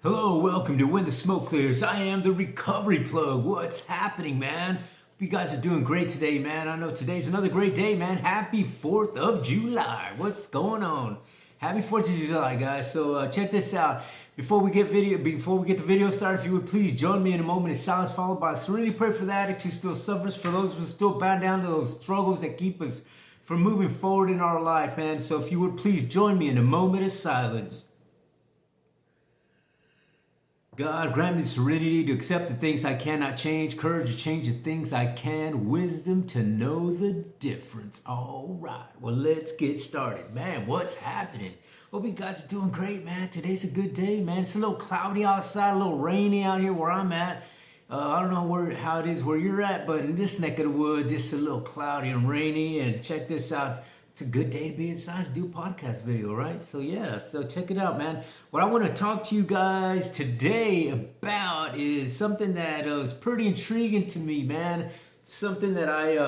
Hello, welcome to When the Smoke Clears. I am the Recovery Plug. What's happening, man? Hope you guys are doing great today, man. I know today's another great day, man. Happy 4th of July. What's going on? Happy 4th of July, guys. So check this out. Before we get the video started, if you would please join me in a moment of silence, followed by a serenity prayer for the addict who still suffers, for those who are still bound down to those struggles that keep us from moving forward in our life, man. So if you would please join me in a moment of silence. God, grant me serenity to accept the things I cannot change, courage to change the things I can, wisdom to know the difference. All right, well, let's get started. Man, what's happening? Hope you guys are doing great, man. Today's a good day, man. It's a little cloudy outside, a little rainy out here where I'm at. I don't know how it is where you're at, but in this neck of the woods, it's a little cloudy and rainy. And check this out. It's a good day to be inside to do a podcast video, right? So yeah, so check it out, man. What I want to talk to you guys today about is something that is pretty intriguing to me, man. Something that I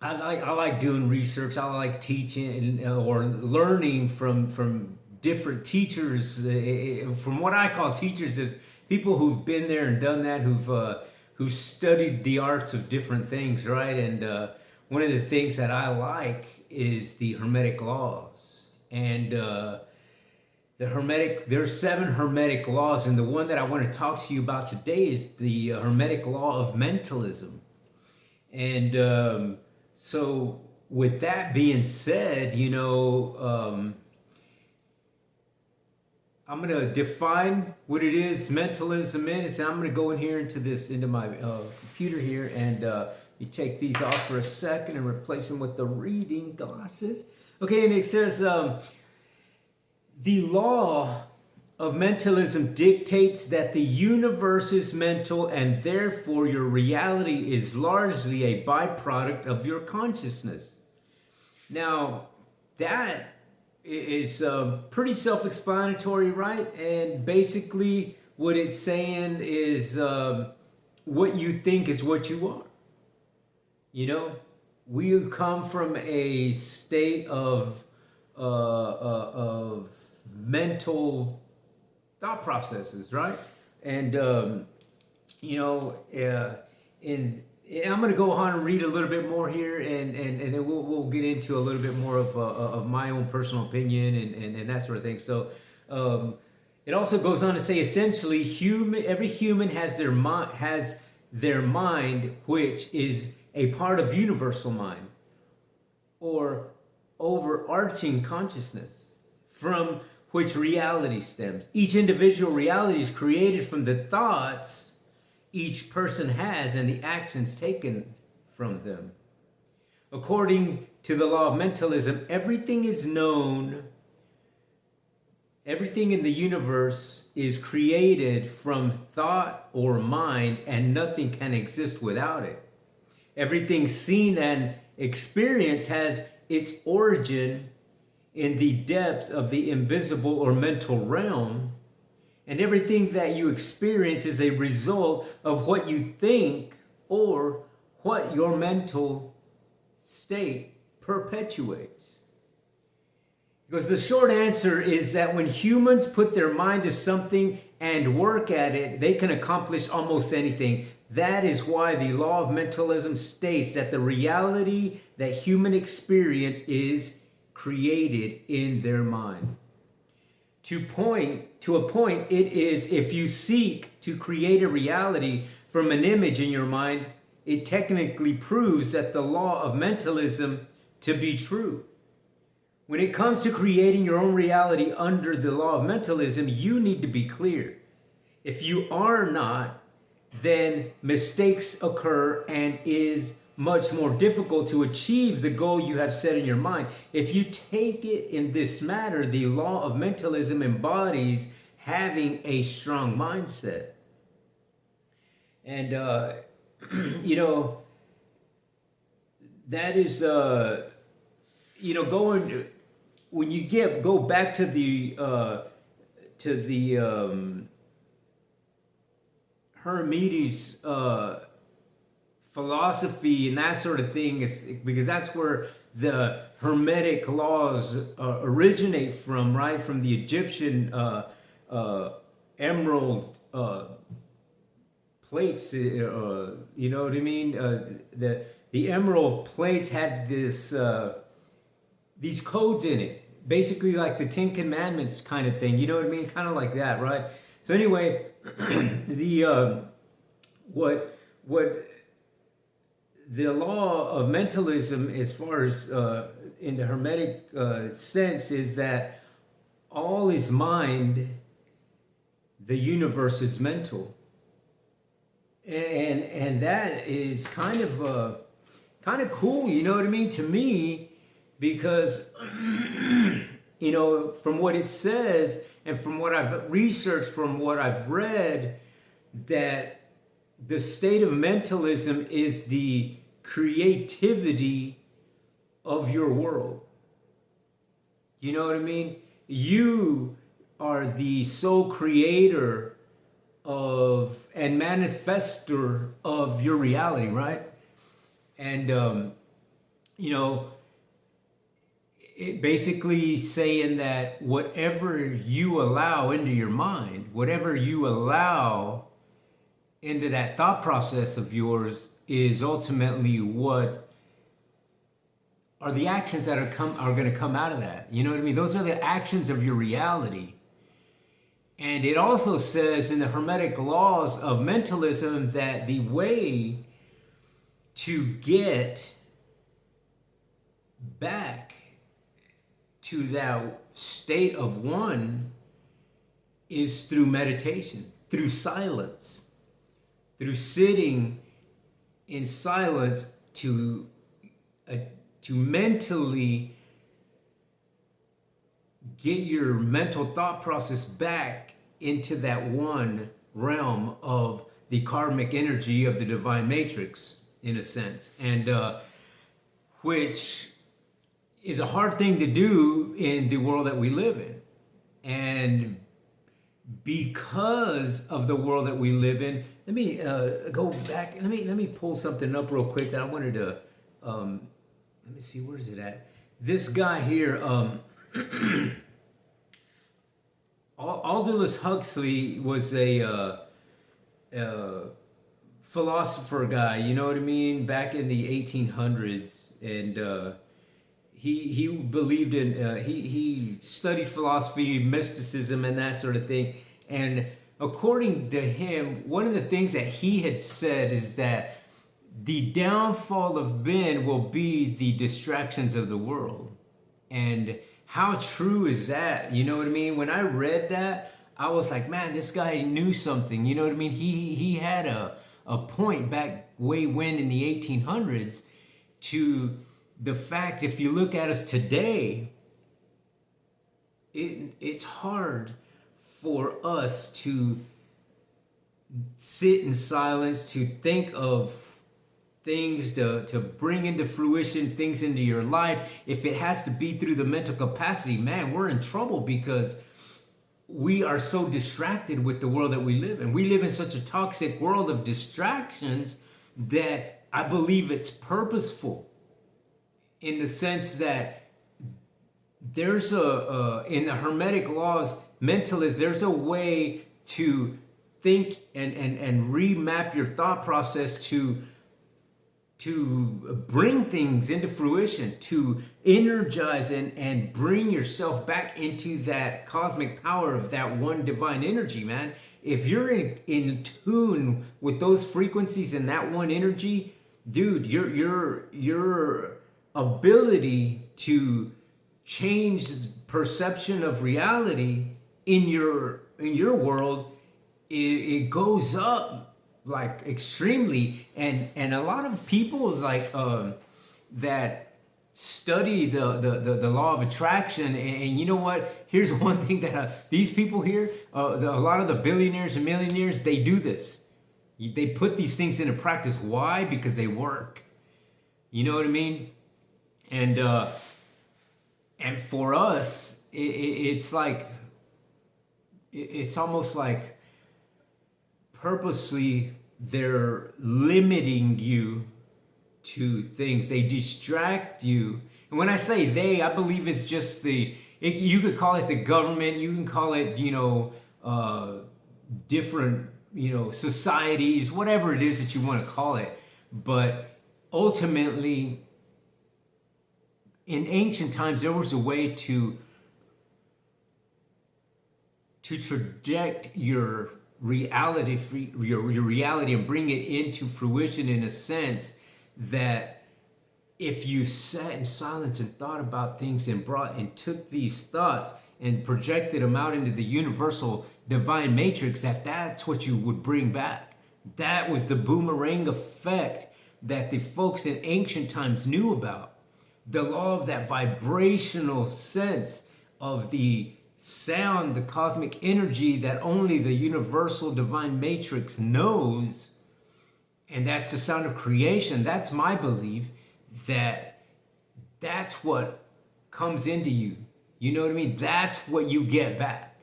like doing research. I like teaching or learning from different teachers. From what I call teachers is people who've been there and done that, who've studied the arts of different things, right? And one of the things that I like is the hermetic laws. And there's 7 hermetic laws, and the one that I want to talk to you about today is the hermetic law of mentalism. And so with that being said, I'm going to define what it is mentalism is, and I'm going to go into my computer here, and you take these off for a second and replace them with the reading glasses. Okay, and it says, the law of mentalism dictates that the universe is mental, and therefore your reality is largely a byproduct of your consciousness. Now, that is pretty self-explanatory, right? And basically what it's saying is what you think is what you are. We come from a state of mental thought processes, right? And and I'm going to go on and read a little bit more here, and then we'll get into a little bit more of my own personal opinion and that sort of thing. So it also goes on to say, essentially, every human has their mind, which is a part of universal mind or overarching consciousness from which reality stems. Each individual reality is created from the thoughts each person has and the actions taken from them. According to the law of mentalism, everything is known. Everything in the universe is created from thought or mind, and nothing can exist without it. Everything seen and experienced has its origin in the depths of the invisible or mental realm, and everything that you experience is a result of what you think or what your mental state perpetuates. Because the short answer is that when humans put their mind to something and work at it, they can accomplish almost anything. That is why the law of mentalism states that the reality that human experience is created in their mind. To a point, it is, if you seek to create a reality from an image in your mind, it technically proves that the law of mentalism to be true. When it comes to creating your own reality under the law of mentalism, you need to be clear. If you are not, then mistakes occur and is much more difficult to achieve the goal you have set in your mind. If you take it in this matter, the law of mentalism embodies having a strong mindset. And, that is, when you go back to the Hermes philosophy and that sort of thing, is because that's where the hermetic laws originate from, right? From the Egyptian emerald plates, you know what I mean? The emerald plates had this these codes in it, basically like the Ten Commandments kind of thing. You know what I mean? Kind of like that, right? So anyway, the what the law of mentalism, as far as in the hermetic sense, is that all is mind, the universe is mental, and that is kind of cool, you know what I mean, to me, because you know, from what it says and from what I've researched, from what I've read, that the state of mentalism is the creativity of your world. You know what I mean? You are the sole creator of and manifester of your reality, right? And you know, it basically saying that whatever you allow into your mind, whatever you allow into that thought process of yours, is ultimately what are the actions that are going to come out of that. You know what I mean? Those are the actions of your reality. And it also says in the hermetic laws of mentalism that the way to get back to that state of one is through meditation, through silence, through sitting in silence to mentally get your mental thought process back into that one realm of the karmic energy of the divine matrix, in a sense, and which is a hard thing to do in the world that we live in. And because of the world that we live in, let me go back. Let me pull something up real quick that I wanted to. Let me see, where is it at? This guy here, Aldous Huxley, was a philosopher guy. You know what I mean? Back in the 1800s, and he believed in he studied philosophy, mysticism, and that sort of thing. And according to him, one of the things that he had said is that the downfall of men will be the distractions of the world. And how true is that? You know what I mean? When I read that, I was like, man, this guy knew something. You know what I mean? He had a point back way when in the 1800s to the fact, if you look at us today, it's hard for us to sit in silence, to think of things, to bring into fruition things into your life. If it has to be through the mental capacity, man, we're in trouble, because we are so distracted with the world that we live in. We live in such a toxic world of distractions that I believe it's purposeful, in the sense that there's in the hermetic laws, mentalist, there's a way to think and remap your thought process to bring things into fruition, to energize and bring yourself back into that cosmic power of that one divine energy, man. If you're in tune with those frequencies and that one energy, dude, your ability to change perception of reality in your world, it goes up like extremely. And a lot of people like that study the law of attraction, and you know what, here's one thing that these people here, a lot of the billionaires and millionaires, they do this. They put these things into practice. Why? Because they work. You know what I mean? And for us, it's like, it's almost like purposely they're limiting you to things. They distract you And when I say they, I believe it's just you could call it the government, you can call it, different, societies, whatever it is that you want to call it. But ultimately, in ancient times, there was a way to project your reality, your reality, and bring it into fruition in a sense that if you sat in silence and thought about things and took these thoughts and projected them out into the universal divine matrix, that's what you would bring back. That was the boomerang effect that the folks in ancient times knew about. The law of that vibrational sense of the sound, the cosmic energy that only the universal divine matrix knows. And that's the sound of creation. That's my belief, that's what comes into you. You know what I mean? That's what you get back.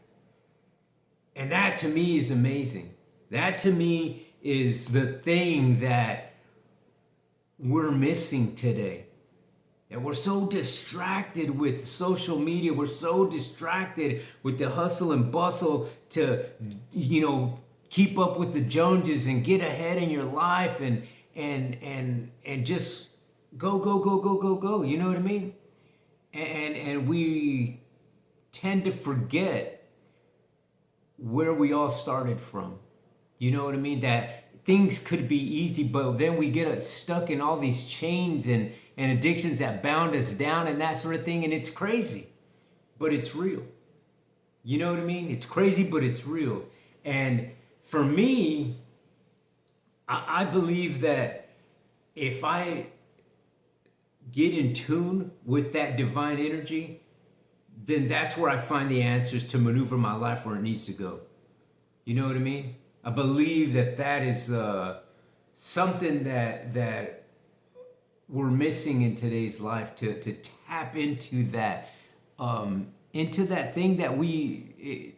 And that to me is amazing. That to me is the thing that we're missing today. And we're so distracted with social media. We're so distracted with the hustle and bustle to, keep up with the Joneses and get ahead in your life and just go. You know what I mean? And we tend to forget where we all started from. You know what I mean? That things could be easy, but then we get stuck in all these chains and addictions that bound us down and that sort of thing. And it's crazy, but it's real. You know what I mean? It's crazy, but it's real. And for me, I believe that if I get in tune with that divine energy, then that's where I find the answers to maneuver my life where it needs to go. You know what I mean? I believe that is something that we're missing in today's life, to tap into that thing that we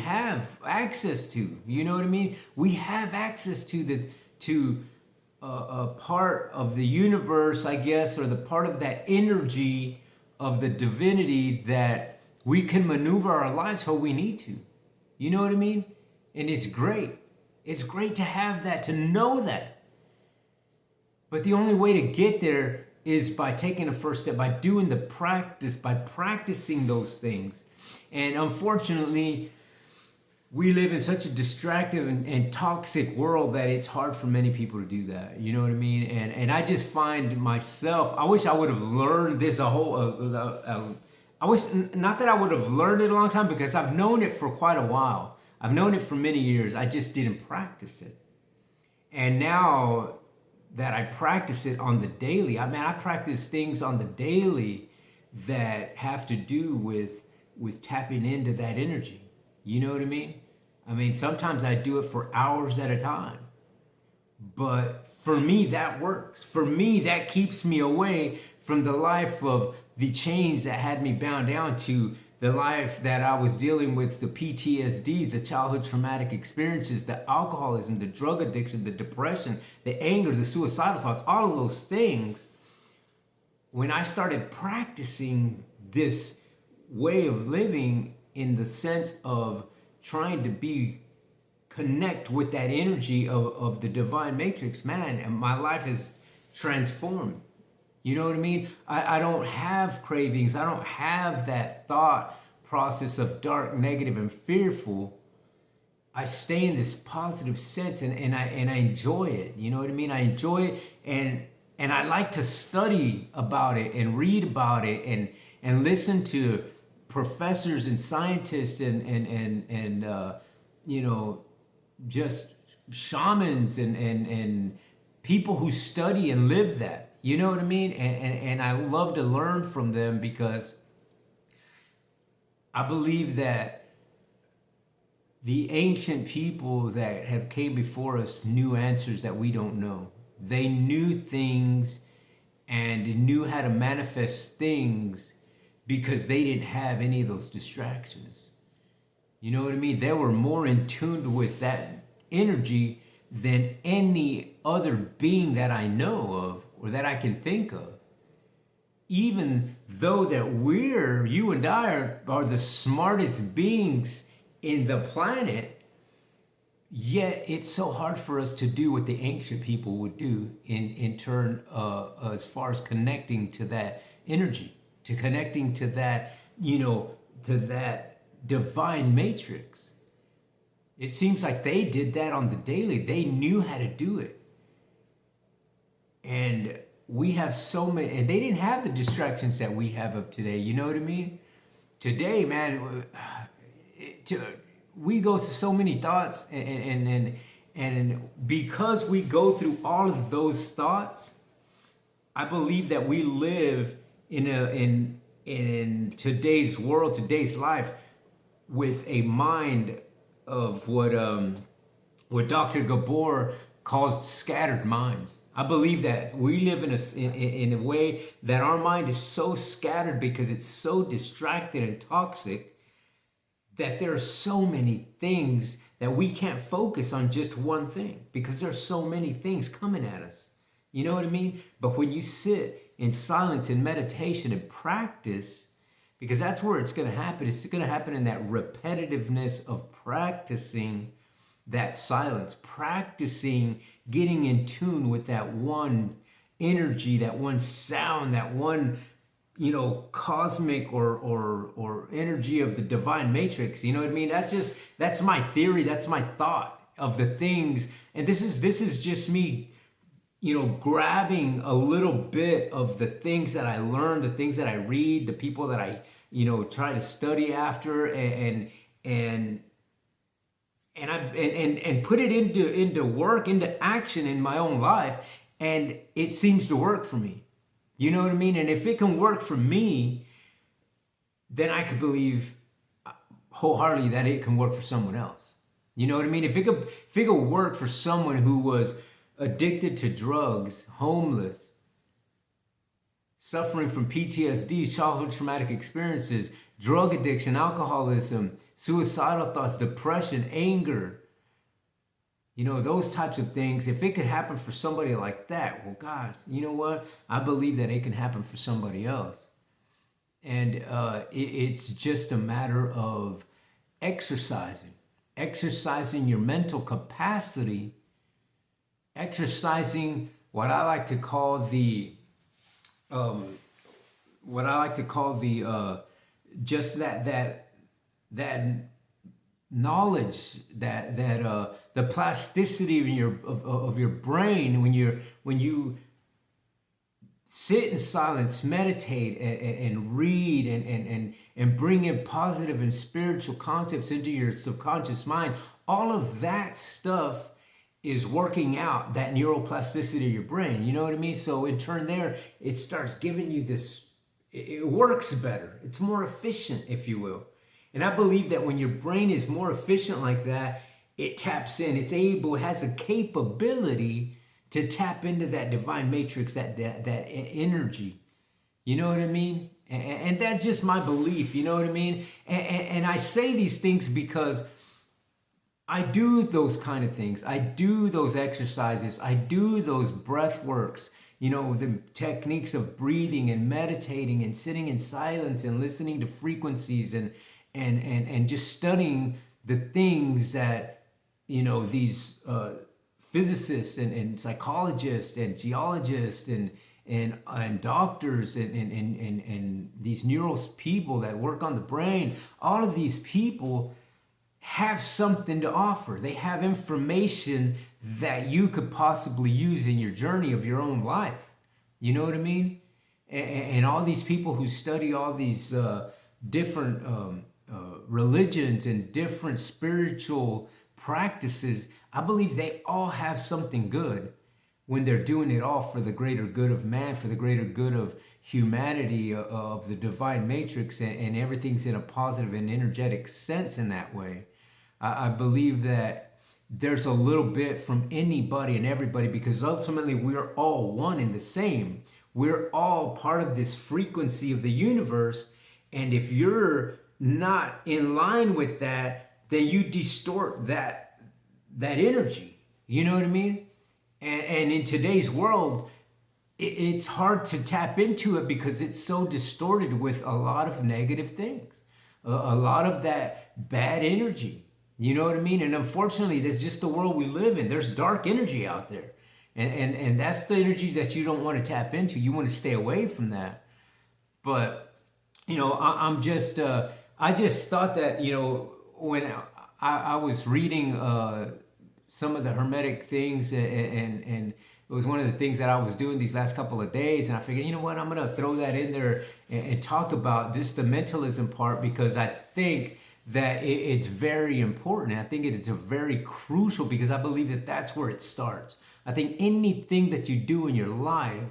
have access to. You know what I mean? We have access to a part of the universe, I guess, or the part of that energy of the divinity that we can maneuver our lives how we need to. You know what I mean? And it's great. It's great to have that, to know that. But the only way to get there is by taking the first step, by doing the practice, by practicing those things. And unfortunately, we live in such a distractive and toxic world that it's hard for many people to do that. You know what I mean? And I just find myself, I wish I would have learned this I wish, not that I would have learned it a long time, because I've known it for quite a while. I've known it for many years. I just didn't practice it. And now that I practice it on the daily, I practice things on the daily that have to do with tapping into that energy. You know what I mean? Sometimes I do it for hours at a time. But for me, that works. For me, that keeps me away from the life of the chains that had me bound down to the life that I was dealing with, the PTSDs, the childhood traumatic experiences, the alcoholism, the drug addiction, the depression, the anger, the suicidal thoughts, all of those things. When I started practicing this way of living in the sense of trying to connect with that energy of the divine matrix, man, and my life is transformed. You know what I mean? I don't have cravings. I don't have that thought process of dark, negative, and fearful. I stay in this positive sense, and I enjoy it. You know what I mean? I enjoy it, and I like to study about it and read about it and listen to professors and scientists and just shamans and people who study and live that. You know what I mean? And I love to learn from them, because I believe that the ancient people that have came before us knew answers that we don't know. They knew things and knew how to manifest things because they didn't have any of those distractions. You know what I mean? They were more in tune with that energy than any other being that I know of or that I can think of. even though that you and I are the smartest beings in the planet, yet it's so hard for us to do what the ancient people would do in turn, as far as connecting to that energy, to connecting to that, to that divine matrix. It seems like they did that on the daily. They knew how to do it. And we have so many, and they didn't have the distractions that we have of today. You know what I mean? Today, man, we go through so many thoughts, and because we go through all of those thoughts, I believe that we live in today's world, today's life, with a mind of what Dr. Gabor calls scattered minds. I believe that we live in a way that our mind is so scattered because it's so distracted and toxic that there are so many things that we can't focus on just one thing because there's so many things coming at us. You know what I mean? But when you sit in silence and meditation and practice, because that's where it's going to happen. It's going to happen in that repetitiveness of practicing that silence, practicing getting in tune with that one energy, that one sound, that one, cosmic or energy of the divine matrix. You know what I mean? That's my theory. That's my thought of the things. And this is just me, grabbing a little bit of the things that I learned, the things that I read, the people that I, try to study after, and put it into work, into action in my own life, and it seems to work for me. You know what I mean? And if it can work for me, then I could believe wholeheartedly that it can work for someone else. You know what I mean? If it could work for someone who was addicted to drugs, homeless, suffering from PTSD, childhood traumatic experiences, drug addiction, alcoholism, suicidal thoughts, depression, anger, those types of things. If it could happen for somebody like that, well, God, you know what? I believe that it can happen for somebody else. And it's just a matter of exercising your mental capacity, exercising what I like to call the just that knowledge, that the plasticity of your brain when you sit in silence, meditate, and read, and bring in positive and spiritual concepts into your subconscious mind. All of that stuff is working out that neuroplasticity of your brain. You know what I mean? So in turn there, it starts giving you this, it works better. It's more efficient, if you will. And I believe that when your brain is more efficient like that, it taps in, it has a capability to tap into that divine matrix, that energy. You know what I mean? And that's just my belief, you know what I mean? And I say these things because I do those kind of things. I do those exercises. I do those breath works, the techniques of breathing and meditating and sitting in silence and listening to frequencies and just studying the things that, these physicists and psychologists and geologists and doctors and these neural people that work on the brain, all of these people have something to offer. They have information that you could possibly use in your journey of your own life. You know what I mean? And all these people who study all these different religions and different spiritual practices, I believe they all have something good when they're doing it all for the greater good of man, for the greater good of humanity, of the divine matrix, and everything's in a positive and energetic sense in that way. I believe that there's a little bit from anybody and everybody, because ultimately we're all one and the same. We're all part of this frequency of the universe, and if you're not in line with that, then you distort that energy. You know what I mean? And in today's world, it's hard to tap into it because it's so distorted with a lot of negative things, a lot of that bad energy. You know what I mean? And unfortunately, that's just the world we live in. There's dark energy out there. And that's the energy that you don't want to tap into. You want to stay away from that. But, I'm just, I just thought that, when I was reading some of the hermetic things, and it was one of the things that I was doing these last couple of days, and I figured, you know what, I'm going to throw that in there and talk about just the mentalism part, because I think that it's very important. I think it's a very crucial, because I believe that that's where it starts. I think anything that you do in your life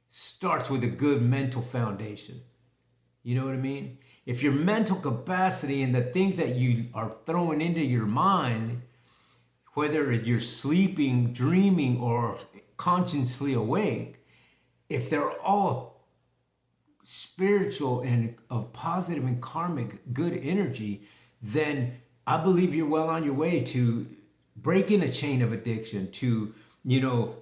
starts with a good mental foundation. You know what I mean? If your mental capacity and the things that you are throwing into your mind, whether you're sleeping, dreaming, or consciously awake, if they're all spiritual and of positive and karmic good energy, then I believe you're well on your way to breaking a chain of addiction, to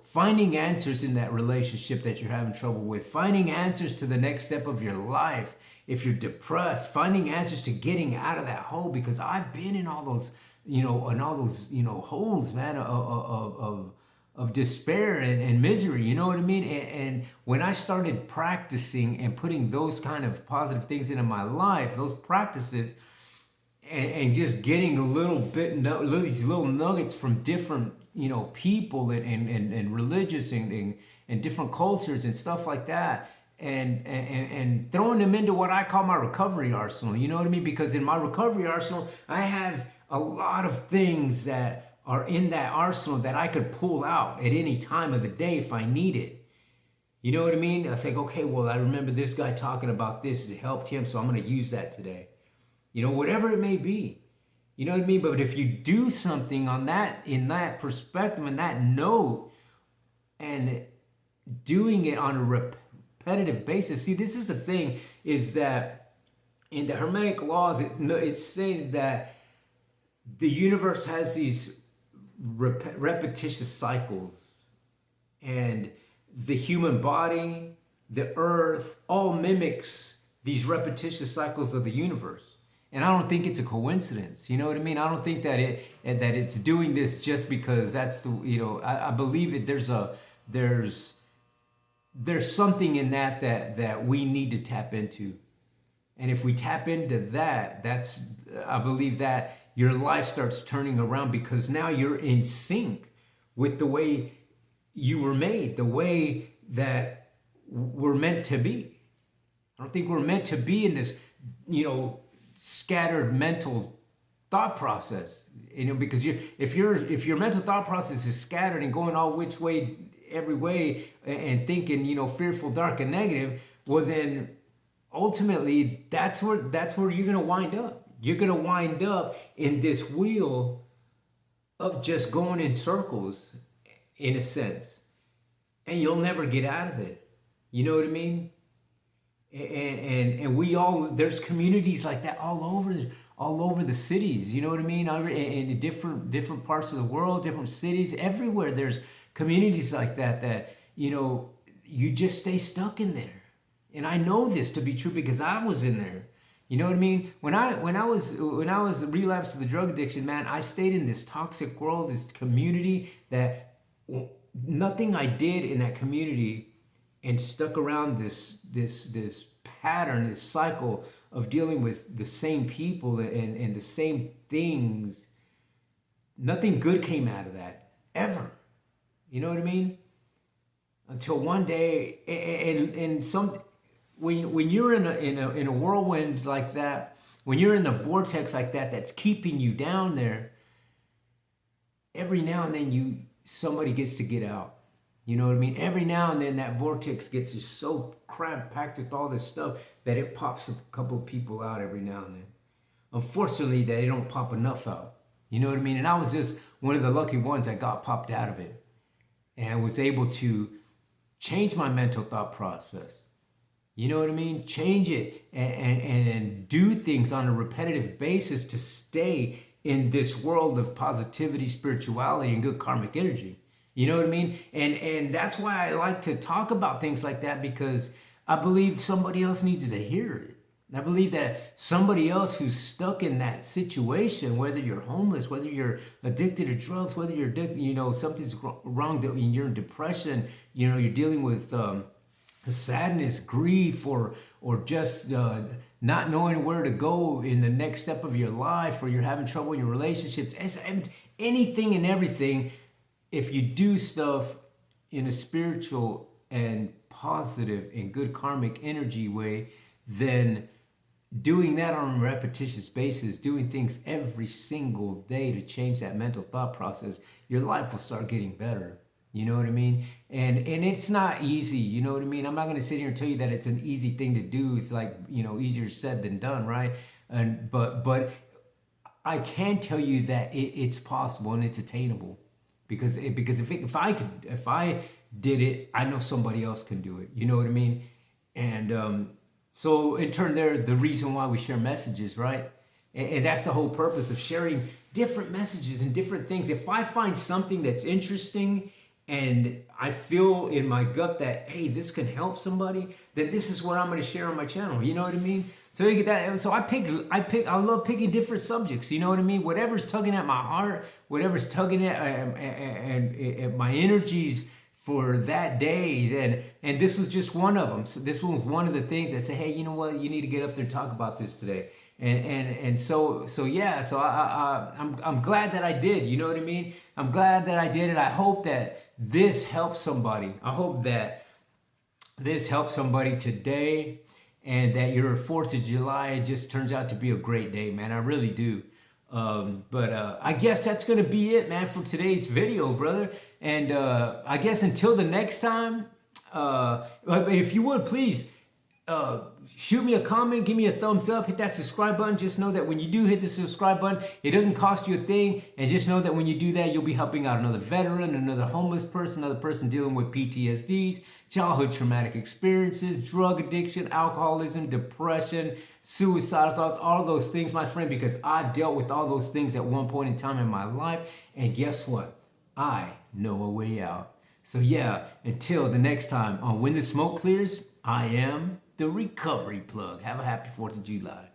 finding answers in that relationship that you're having trouble with, finding answers to the next step of your life. If you're depressed, finding answers to getting out of that hole, because I've been in all those, holes, man, of despair and misery. You know what I mean? And when I started practicing and putting those kind of positive things into my life, those practices, and just getting a little bit, these little nuggets from different, people and religious and different cultures and stuff like that, and throwing them into what I call my recovery arsenal. You know what I mean? Because in my recovery arsenal, I have a lot of things that are in that arsenal that I could pull out at any time of the day if I need it. You know what I mean? I was like, okay, well, I remember this guy talking about this. It helped him, so I'm going to use that today. Whatever it may be. You know what I mean? But if you do something on that, in that perspective, in that note, and doing it on a repetitive basis. See, this is the thing, is that in the Hermetic laws, it's stated that the universe has these repetitious cycles, and the human body, the earth, all mimics these repetitious cycles of the universe. And I don't think it's a coincidence. You know what I mean? I don't think that it's doing this just because that's the, I believe that there's something in that we need to tap into. And if we tap into that, I believe that your life starts turning around, because now you're in sync with the way you were made, the way that we're meant to be. I don't think we're meant to be in this, scattered mental thought process. Because if your mental thought process is scattered and going all which way, every way, and thinking, fearful, dark, and negative, well, then ultimately that's where you're gonna wind up. You're gonna wind up in this wheel of just going in circles, in a sense, and you'll never get out of it. You know what I mean? And we all, there's communities like that all over the cities. You know what I mean? In different parts of the world, different cities, everywhere. There's communities like that you just stay stuck in there. And I know this to be true because I was in there. You know what I mean? When I was relapsed to the drug addiction, man, I stayed in this toxic world, this community that nothing I did in that community, and stuck around this pattern, this cycle of dealing with the same people and the same things. Nothing good came out of that ever. You know what I mean? Until one day, and some, when you're in a whirlwind like that, when you're in a vortex like that that's keeping you down there, every now and then somebody gets to get out. You know what I mean? Every now and then that vortex gets just so cramp-packed with all this stuff that it pops a couple of people out every now and then. Unfortunately, they don't pop enough out. You know what I mean? And I was just one of the lucky ones that got popped out of it, and was able to change my mental thought process. You know what I mean? Change it and do things on a repetitive basis to stay in this world of positivity, spirituality, and good karmic energy. You know what I mean? And that's why I like to talk about things like that, because I believe somebody else needs to hear it. I believe that somebody else who's stuck in that situation, whether you're homeless, whether you're addicted to drugs, whether you're addicted, something's wrong, you're in depression, you're dealing with sadness, grief, or just not knowing where to go in the next step of your life, or you're having trouble in your relationships, anything and everything. If you do stuff in a spiritual and positive and good karmic energy way, then doing that on a repetitious basis, doing things every single day to change that mental thought process, your life will start getting better. You know what I mean? And it's not easy. You know what I mean? I'm not going to sit here and tell you that it's an easy thing to do. It's like, easier said than done, right? But I can tell you that it's possible and it's attainable, because if I did it, I know somebody else can do it. You know what I mean? And so in turn, they're the reason why we share messages, right? And that's the whole purpose of sharing different messages and different things. If I find something that's interesting and I feel in my gut that, hey, this can help somebody, then this is what I'm going to share on my channel. You know what I mean? So you get that. So I love picking different subjects. You know what I mean? Whatever's tugging at my heart, whatever's tugging at my energies for that day, then, and this was just one of them. So this one was one of the things that said, hey, you know what, you need to get up there and talk about this today. And so I'm glad that I did. You know what I mean? I'm glad that I did it. I hope that this helps somebody. I hope that this helps somebody today, and that your 4th of July just turns out to be a great day, man. I really do. But I guess that's going to be it, man, for today's video, brother. And I guess until the next time, if you would, please shoot me a comment, give me a thumbs up, hit that subscribe button. Just know that when you do hit the subscribe button, it doesn't cost you a thing. And just know that when you do that, you'll be helping out another veteran, another homeless person, another person dealing with PTSDs, childhood traumatic experiences, drug addiction, alcoholism, depression, suicidal thoughts, all of those things, my friend, because I've dealt with all those things at one point in time in my life. And guess what? I know a way out. So yeah, until the next time on When the Smoke Clears, I am the Recovery Plug. Have a happy 4th of July.